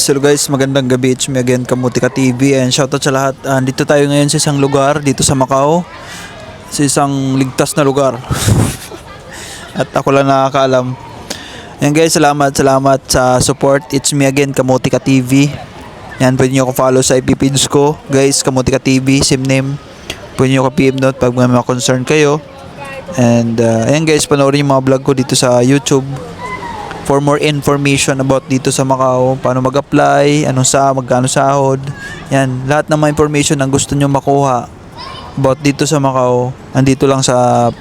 Hello guys, magandang gabi. It's me again, Kamutika TV, and shoutout sa lahat. Dito tayo ngayon sa isang lugar dito sa Macau, sa isang ligtas na lugar. At ako lang nakakaalam. Yan guys, salamat sa support. It's me again, Kamutika TV. Yan, pwede nyo ako follow sa FB page ko. Guys, Kamutika TV, same name. Pwede nyo ako PM note pag may mga concern kayo. And ayan guys, panoorin yung mga vlog ko dito sa YouTube. For more information about dito sa Macau, paano mag-apply, magkano sahod, yan, lahat ng mga information na gusto nyo makuha about dito sa Macau, andito lang sa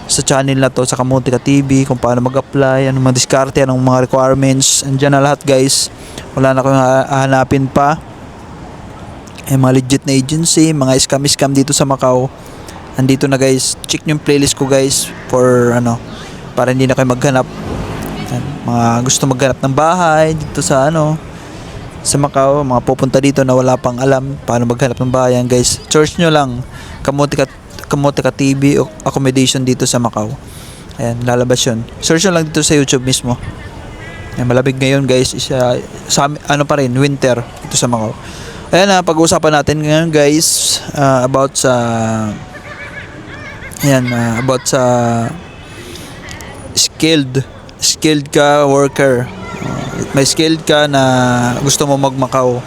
channel na to, sa Kamutika TV, kung paano mag-apply, anong mga diskarte, anong mga requirements, andyan na lahat guys, wala na kayong hahanapin pa. Mga legit na agency, mga scam dito sa Macau, andito na guys. Check nyo yung playlist ko guys, for para hindi na kayo maghanap. Mga gusto maghanap ng bahay dito sa Macau, mga pupunta dito na wala pang alam paano maghanap ng bahay, guys, search nyo lang Kamutika TV accommodation dito sa Macau. Ayan, lalabas yun. Search nyo lang dito sa YouTube mismo. Ayan, malamig ngayon guys, pa rin, winter dito sa Macau. Ayan na, pag-uusapan natin ngayon guys, about sa skilled ka worker. May skilled ka na gusto mo mag-Macau,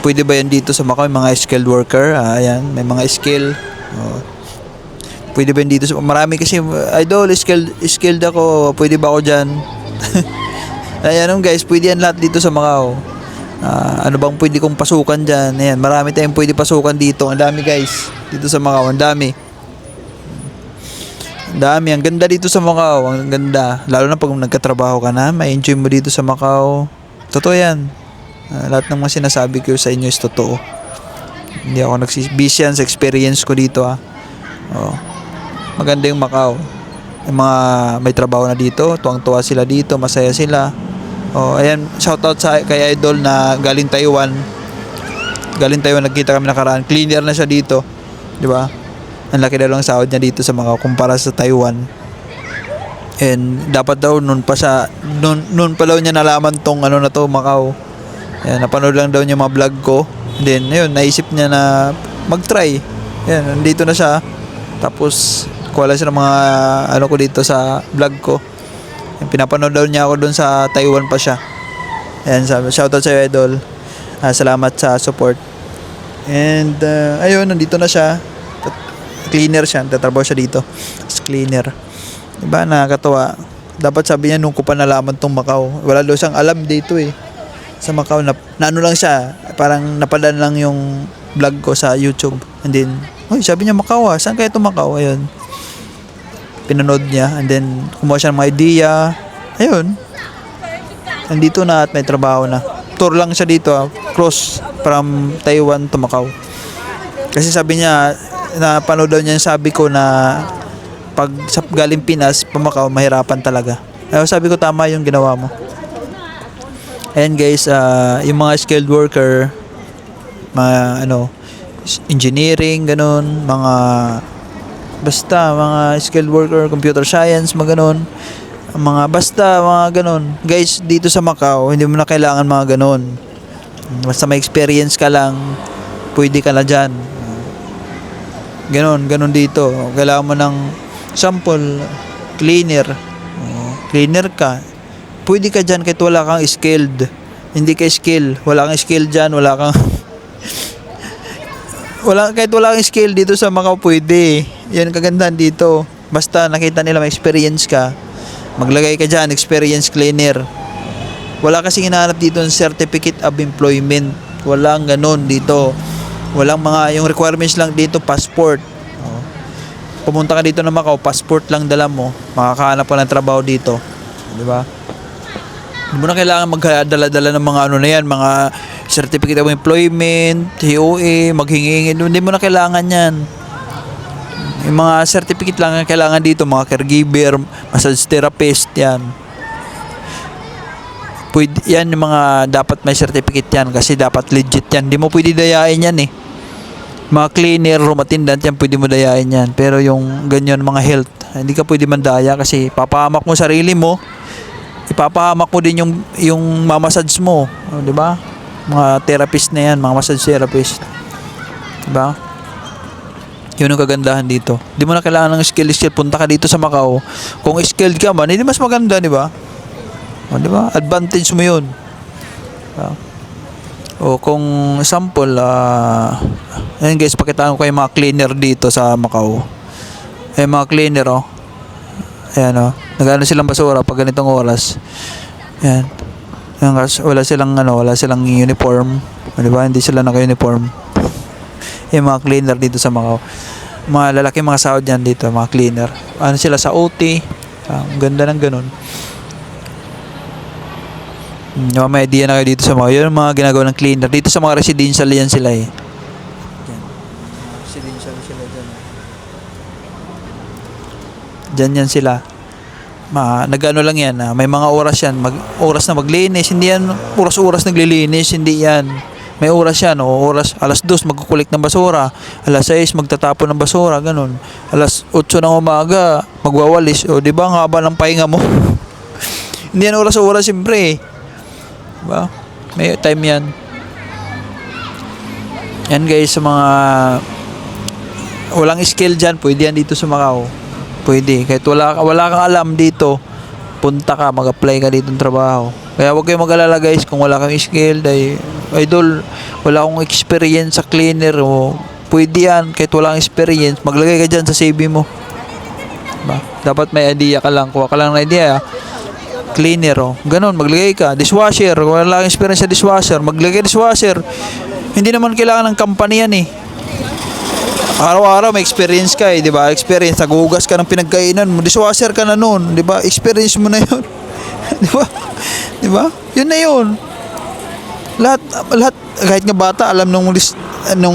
pwede ba yan dito sa Macau, mga skilled worker? Ayan, may mga skill. Pwede ba yan dito? Marami kasi, idol, skilled ako, pwede ba ako dyan? Ayan guys, pwede yan lahat dito sa Macau. Ano bang pwede kong pasukan dyan? Ayan, marami tayong pwede pasukan dito. Ang dami guys, dito sa Macau, ang dami. Ang ganda dito sa Macau, ang ganda. Lalo na pag nagkatrabaho ka na, may enjoy mo dito sa Macau. Totoo yan. Lahat ng mga sinasabi ko sa inyo is totoo. Hindi ako nagsibisi yan sa experience ko dito. Maganda yung Macau. Yung mga may trabaho na dito, tuwang-tuwa sila dito, masaya sila. Ayan, shoutout kay Idol na galing Taiwan. Nagkita kami nakaraan. Cleaner na siya dito. Di ba? Ang laki daw ng sahod niya dito sa Macau kumpara sa Taiwan. And dapat daw noon pa daw niya nalaman tong Macau. Ayan, napanood lang daw niya mga vlog ko. Then ayun, naisip niya na mag-try. Ayan, nandito na siya. Tapos kuha lang siya ng mga ko dito sa vlog ko. Ayan, pinapanood daw niya ako doon sa Taiwan pa siya. Ayan, shoutout sa iyo, Idol. Salamat sa support. And ayun, nandito na siya. Cleaner siya, tatrabaho siya dito as cleaner. Diba, nakakatawa. Dapat sabi niya nung ko pa nalaman tong Macau, wala daw siyang alam dito sa Macau, na lang siya, parang napadan lang yung vlog ko sa YouTube, and then sabi niya Macau, saan kaya itong Macau? Ayun, pinanood niya, and then kumuha siya ng mga idea. Ayun, nandito na at may trabaho na. Tour lang siya dito, cross from Taiwan to Macau. Kasi sabi niya, napanood daw niya, sabi ko na pag galing Pinas pa Macau, mahirapan talaga. Sabi ko, tama yung ginawa mo. Ayan guys, yung mga skilled worker, mga engineering, ganun, mga skilled worker, computer science, mga ganun, mga ganun. Guys, dito sa Macau, hindi mo na kailangan mga ganun. Basta may experience ka lang, pwede ka na dyan. Ganon dito. Kailangan mo ng sample, cleaner ka, pwede ka dyan kahit wala kang skilled. Hindi ka skill, wala kang skill dyan, kahit wala kang skill dito sa Macau, pwede. Yan kagandahan dito. Basta nakita nila may experience ka, maglagay ka dyan, experience cleaner. Wala kasing hinahanap dito ng certificate of employment. Walang ganon dito. Walang yung requirements lang dito, passport. Pumunta ka dito ng Macau, passport lang dala mo, makakahanap ka ng trabaho dito. Di ba? Hindi mo na kailangan magdala-dala ng mga mga certificate of employment, COA, maghingi. Hindi mo na kailangan yan. Yung mga certificate lang ang kailangan dito, mga caregiver, massage therapist, yan. Pwede, yan yung mga dapat may certificate yan, kasi dapat legit yan. Hindi mo pwede dayain yan mga cleaner, room attendant, yan pwede mo dayain yan. Pero yung ganyan, mga health, hindi ka pwede mandaya kasi papahamak mo sarili mo, ipapahamak mo din yung mamassage mo, di ba? Mga therapist na yan, mga massage therapist, di ba? Yun ang kagandahan dito. Di mo na kailangan ng skill. Punta ka dito sa Macau. Kung skilled ka man, hindi mas maganda, di ba? O, di ba? Advantage mo yun. O kung sample, ayun guys, pakitaan ko kayo mga cleaner dito sa Macau. Mga cleaner, oh. Ayan, oh. Nagano silang basura pag ganitong oras. Ayan. Ayan guys, wala silang uniform. Di ba? Hindi sila naka-uniform. Yung mga cleaner dito sa Macau. Mga lalaki, mga sahod yan dito, mga cleaner. Ano sila sa OT. Ang ganda ng ganun. May idea na kayo dito sa Macau. Yun ang mga ginagawa ng cleaner. Dito sa mga residential yan sila eh. Yan. Residential sila dyan. Dyan yan sila. Nag-ano lang yan. May mga oras yan. Oras na maglinis. Hindi yan oras-oras naglilinis. Hindi yan. May oras yan, oras, alas 2 magkukulik ng basura, alas 6 magtatapon ng basura, ganun. Alas 8 ng umaga, magwawalis. O, di ba, ang haba ng pahinga mo? Hindi yan oras-oras, siyempre. Diba? May time yan. Yan guys, sa mga walang skill dyan, pwede yan dito sa Macau. Pwede. Kahit wala kang alam dito, punta ka, mag-apply ka dito ng trabaho. Kaya huwag kayong mag-alala guys kung wala kang skill. Dahil, idol, wala akong experience sa cleaner. O, pwede yan. Kahit wala kang experience, maglagay ka dyan sa CV mo. Diba? Dapat may idea ka lang. Kuha ka lang ng idea. Cleaner, o. Ganun, maglagay ka. Dishwasher. Kung wala kang experience sa dishwasher, maglagay dishwasher. Hindi naman kailangan ng company yan eh. Araw-araw may experience ka eh, di ba? Experience, naghuhugas ka ng pinagkainan mo. Dishwasher ka na noon, di ba? Experience mo na yun. Di ba? Di ba? Yun na yun. Lahat kahit nga bata alam nung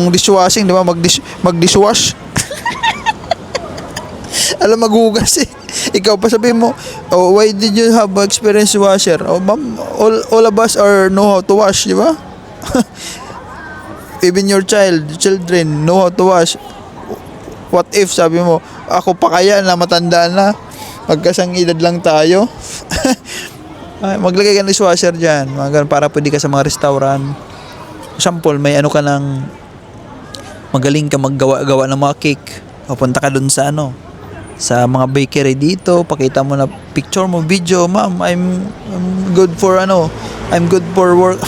dishwashing, di ba? Mag-dishwash. Alam maghugas eh. Ikaw pa sabihin mo, oh, why did you have experience washer? Oh, ma'am, all of us know how to wash, di ba? Even your children know how to wash. What if, sabi mo, ako pa kaya na matanda na, magkasang edad lang tayo. Maglagay ka ng dishwasher dyan, para pwede ka sa mga restaurant. Sample, may ano ka ng magaling ka maggawa ng mga cake. Papunta ka dun sa sa mga bakery dito, pakita mo na picture mo, video, ma'am, I'm good for I'm good for work.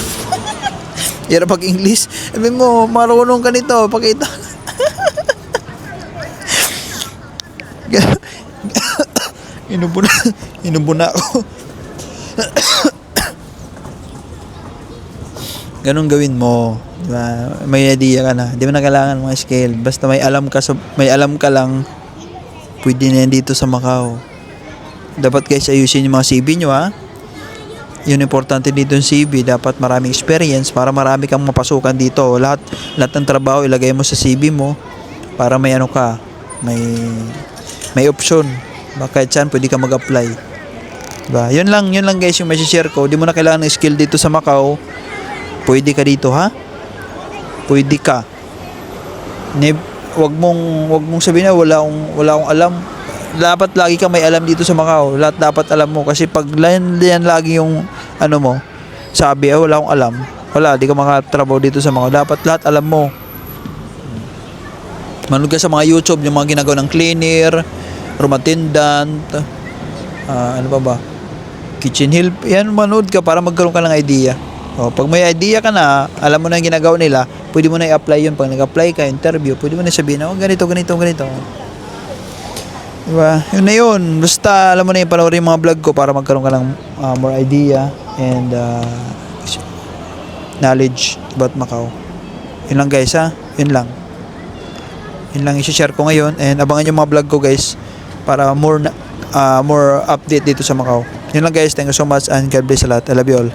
Yara pag English, sabi mo, marunong ka nito, pakita. Inubuna ako. Ganun gawin mo, diba? May idea ka na, di mo na kailangan mga skill, basta may alam ka lang, pwede na yan dito sa Macau. Dapat guys, ayusin yung mga CV nyo, ha. Yun importante dito yung CV, dapat maraming experience para marami kang mapasukan dito. Lahat ng trabaho ilagay mo sa CV mo para may may option. Kahit saan pwede ka mag-apply. Diba? Yun lang guys yung may-share ko. Di mo na kailangan ng skill dito sa Macau. Pwede ka dito, ha? Pwede ka. Wag mong sabihin na wala akong alam. Dapat lagi kang may alam dito sa Macau. Lahat dapat alam mo kasi pag yan lagi yung mo, sabi wala akong alam. Wala, di ka makatrabaho dito sa Macau. Dapat lahat alam mo. Manood ka sa mga YouTube, yung mga ginagawa ng cleaner, room attendant, ano pa ba? Kitchen help. Yan, manood ka para magkaroon ka ng idea. Pag may idea ka na, alam mo na yung ginagawa nila, pwede mo na i-apply yun. Pag nag-apply ka, interview, pwede mo na sabihin, ganito. Diba? Yun na yun. Basta alam mo na yung panoorin yung mga vlog ko para magkaroon ka ng more idea and knowledge about Macau. Yun lang guys, ha? Yun lang i-share ko ngayon and abangan yung mga vlog ko guys para more update dito sa Macau. Yun lang guys. Thank you so much and God bless a lot. I love you all.